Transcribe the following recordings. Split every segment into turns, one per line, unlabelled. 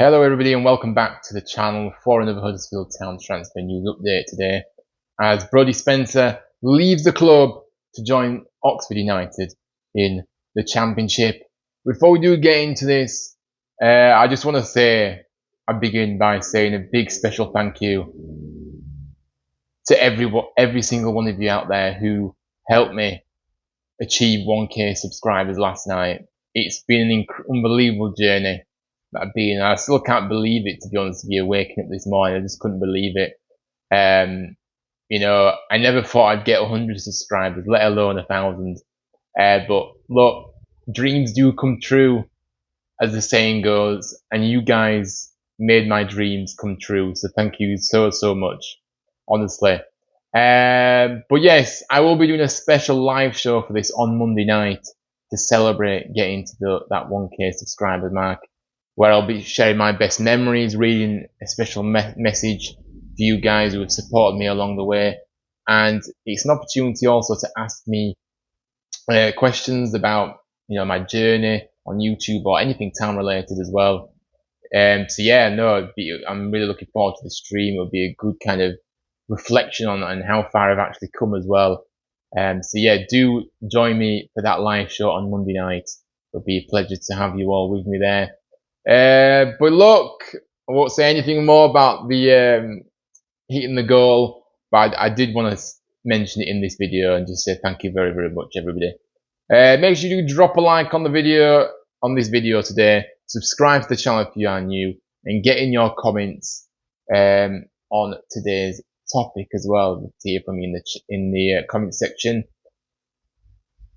Hello everybody and welcome back to the channel for another Huddersfield Town transfer news update today as Brodie Spencer leaves the club to join Oxford United in the Championship. Before we do get into this, I just want to I begin by saying a big special thank you to every single one of you out there who helped me achieve 1k subscribers last night. It's been an unbelievable journey. I still can't believe it, to be honest with you. Waking up this morning, I just couldn't believe it. I never thought I'd get 100 subscribers, let alone 1,000. But look, dreams do come true, as the saying goes, and you guys made my dreams come true. So thank you so much, honestly. But yes, I will be doing a special live show for this on Monday night to celebrate getting to that 1k subscriber mark, where I'll be sharing my best memories, reading a special message for you guys who have supported me along the way. And it's an opportunity also to ask me questions about, my journey on YouTube or anything town related as well. I'm really looking forward to the stream. It'll be a good kind of reflection on how far I've actually come as well. Do join me for that live show on Monday night. It'll be a pleasure to have you all with me there. But look, I won't say anything more about the hitting the goal, but I did want to mention it in this video and just say thank you very much, everybody. Make sure you drop a like on this video today, subscribe to the channel if you are new, and get in your comments on today's topic as well to hear from you in the comment section.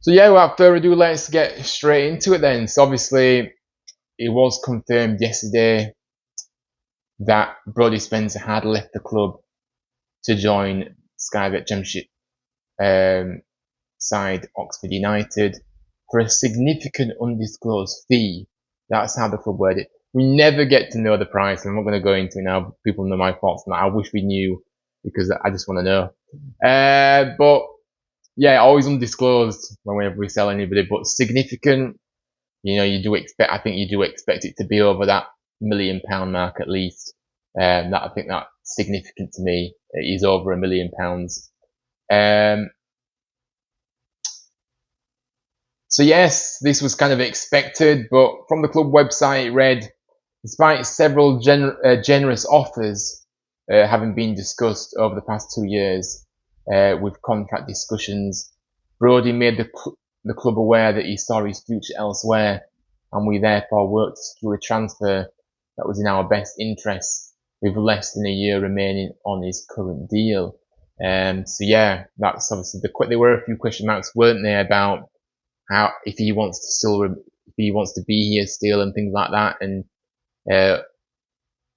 So yeah, without further ado, let's get straight into it then. So obviously, it was confirmed yesterday that Brodie Spencer had left the club to join Sky Bet Championship side Oxford United for a significant undisclosed fee. That's how the club worded it. We never get to know the price. I'm not going to go into it now. People know my thoughts on that. I wish we knew because I just want to know. But yeah, always undisclosed whenever we sell anybody, but significant. I think you do expect it to be over that £1 million mark at least. I think that's significant to me. It is over £1 million. So yes, this was kind of expected, but from the club website it read, despite several generous offers having been discussed over the past 2 years with contract discussions, Brodie made the club aware that he saw his future elsewhere, and we therefore worked to secure a transfer that was in our best interests, with less than a year remaining on his current deal. That's obviously there were a few question marks, weren't there, about if he wants to be here still and things like that, and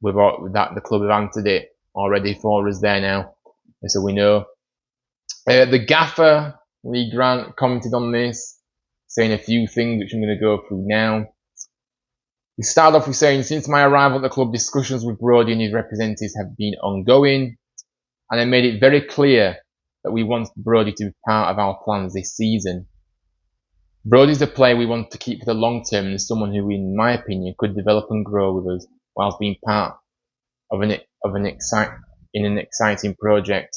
with that the club have answered it already for us there now, so we know. The gaffer Lee Grant commented on this, saying a few things which I'm going to go through now. He started off with saying, since my arrival at the club, discussions with Brodie and his representatives have been ongoing, and I made it very clear that we want Brodie to be part of our plans this season. Brodie's a player we want to keep for the long term and someone who, in my opinion, could develop and grow with us whilst being part of an exciting project.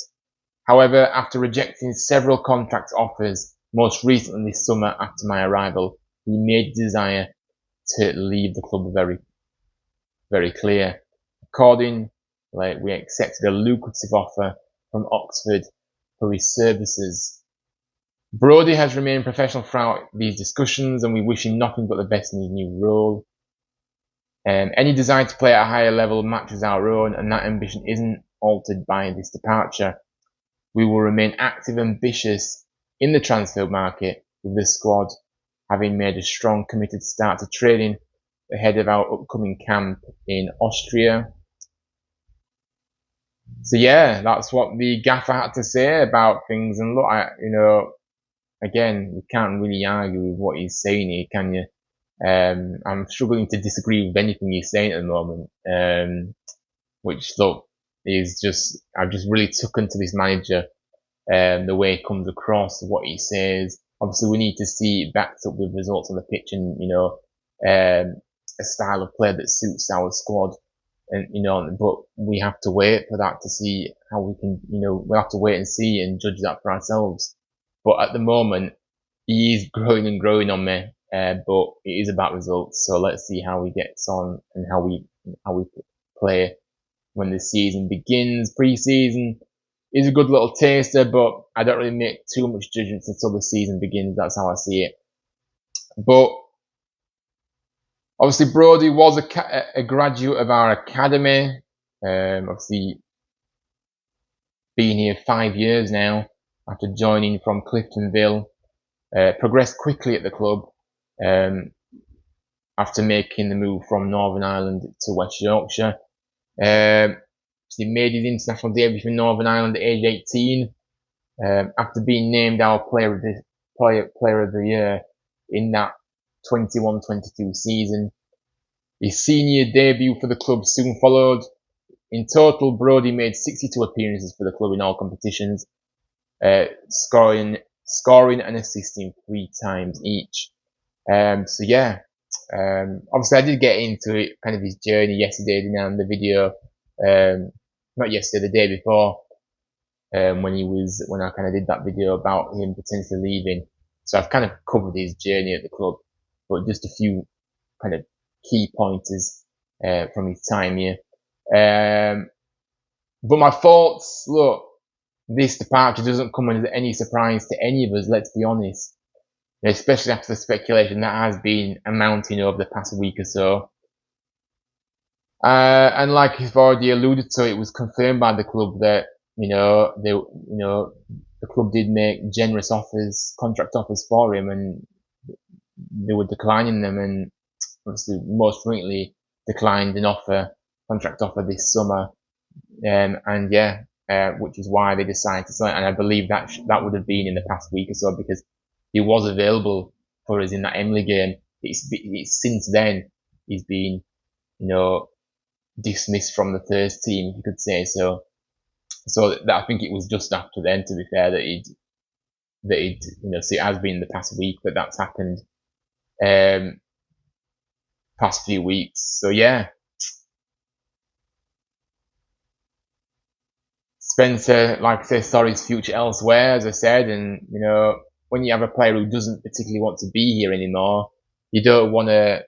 However, after rejecting several contract offers, most recently this summer after my arrival, he made the desire to leave the club very clear. Accordingly, we accepted a lucrative offer from Oxford for his services. Brodie has remained professional throughout these discussions, and we wish him nothing but the best in his new role. Any desire to play at a higher level matches our own, and that ambition isn't altered by this departure. We will remain active and ambitious in the transfer market, with the squad having made a strong, committed start to training ahead of our upcoming camp in Austria. So yeah, that's what the gaffer had to say about things. And look, again, you can't really argue with what he's saying here, can you? I'm struggling to disagree with anything he's saying at the moment. Which look, I've just really taken to this manager, the way it comes across, what he says. Obviously, we need to see it backed up with results on the pitch, and a style of play that suits our squad. And, but we have to wait for that to see how we can, we'll have to wait and see and judge that for ourselves. But at the moment, he is growing and growing on me, but it is about results. So let's see how he gets on and how we play when the season begins. Pre-season is a good little taster, but I don't really make too much judgments until the season begins. That's how I see it. But obviously, Brodie was a graduate of our academy. Obviously, been here 5 years now after joining from Cliftonville. Progressed quickly at the club after making the move from Northern Ireland to West Yorkshire. He made his international debut for Northern Ireland at age 18 after being named our player of the year in that 21-22 season. His senior debut for the club soon followed. In total, Brodie made 62 appearances for the club in all competitions, scoring and assisting 3 times each. Obviously I did get into it, kind of his journey yesterday, didn't I, in the video, not yesterday, the day before, when I kind of did that video about him potentially leaving. So I've kind of covered his journey at the club, but just a few kind of key pointers, from his time here. But my thoughts, look, this departure doesn't come as any surprise to any of us, let's be honest. Especially after the speculation that has been amounting over the past week or so. And like you've already alluded to, it was confirmed by the club that, the club did make generous offers, contract offers for him, and they were declining them, and obviously most recently declined an contract offer this summer. Which is why they decided to sign. And I believe that would have been in the past week or so, because he was available for us in that Emily game. It's since then he's been, dismissed from the first team, you could say. So that, I think it was just after then, to be fair, that he'd, so it has been the past week that that's happened, past few weeks. So yeah. Spencer, like I say, saw his future elsewhere, as I said, and, when you have a player who doesn't particularly want to be here anymore, you don't want to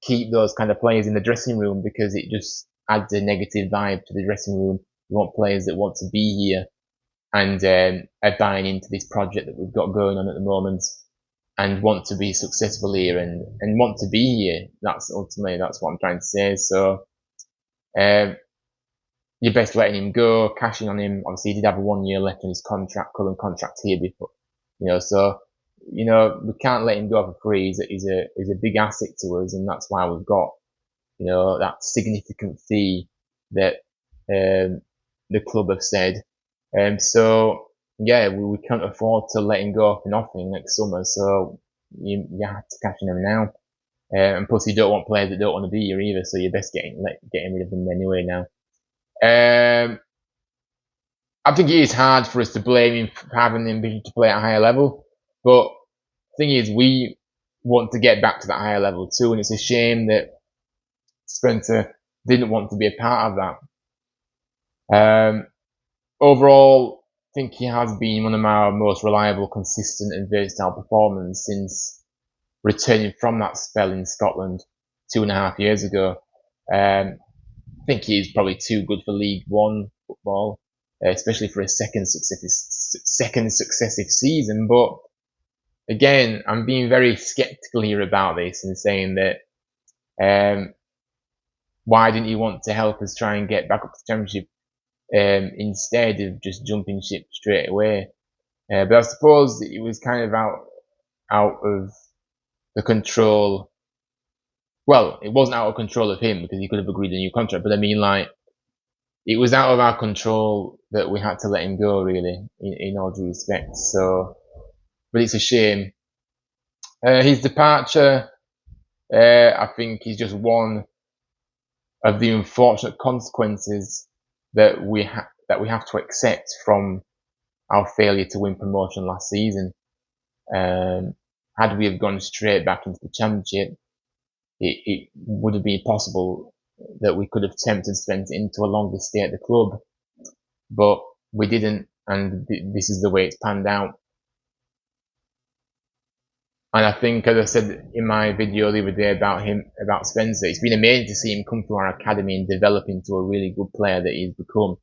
keep those kind of players in the dressing room, because it just adds a negative vibe to the dressing room. You want players that want to be here and are buying into this project that we've got going on at the moment, and want to be successful here and want to be here. That's what I'm trying to say. So you're best letting him go, cashing on him. Obviously, he did have 1 year left on his current contract here before, so, we can't let him go for free. He's a big asset to us, and that's why we've got, that significant fee that, the club have said. We can't afford to let him go for nothing next summer, so you have to cash in him now. And plus, you don't want players that don't want to be here either, so you're best getting rid of them anyway now. I think it is hard for us to blame him for having the ambition to play at a higher level, but the thing is, we want to get back to that higher level too, and it's a shame that Spencer didn't want to be a part of that. Overall, I think he has been one of our most reliable, consistent and versatile performers since returning from that spell in Scotland 2.5 years ago. I think he's probably too good for League One football, especially for a second successive season. But again, I'm being very sceptical here about this and saying that why didn't he want to help us try and get back up to the Championship instead of just jumping ship straight away? But I suppose it was kind of out of the control. Well, it wasn't out of control of him, because he could have agreed a new contract. But I mean, like, it was out of our control that we had to let him go, really, in all due respect. So, but it's a shame. His departure, I think, is just one of the unfortunate consequences that we have to accept from our failure to win promotion last season. Had we have gone straight back into the Championship, it would have been possible that we could have tempted Spencer into a longer stay at the club, but we didn't, and this is the way it's panned out. And I think, as I said in my video the other day about Spencer, it's been amazing to see him come through our academy and develop into a really good player that he's become.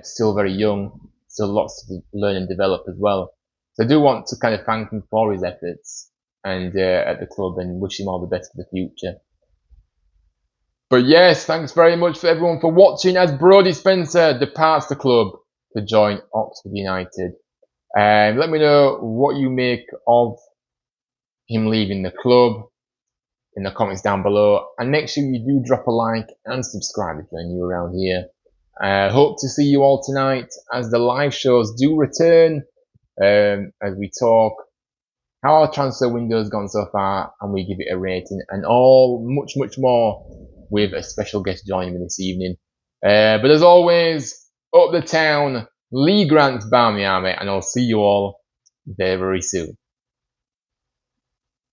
Still very young, still lots to learn and develop as well. So I do want to kind of thank him for his efforts and at the club, and wish him all the best for the future. But yes, thanks very much for everyone for watching as Brodie Spencer departs the club to join Oxford United. Let me know what you make of him leaving the club in the comments down below, and make sure you do drop a like and subscribe if you're new around here. Hope to see you all tonight as the live shows do return, as we talk how our transfer window has gone so far and we give it a rating, and all much more with a special guest joining me this evening. But as always, up the town, Lee Grant's Barmy Army, and I'll see you all very soon.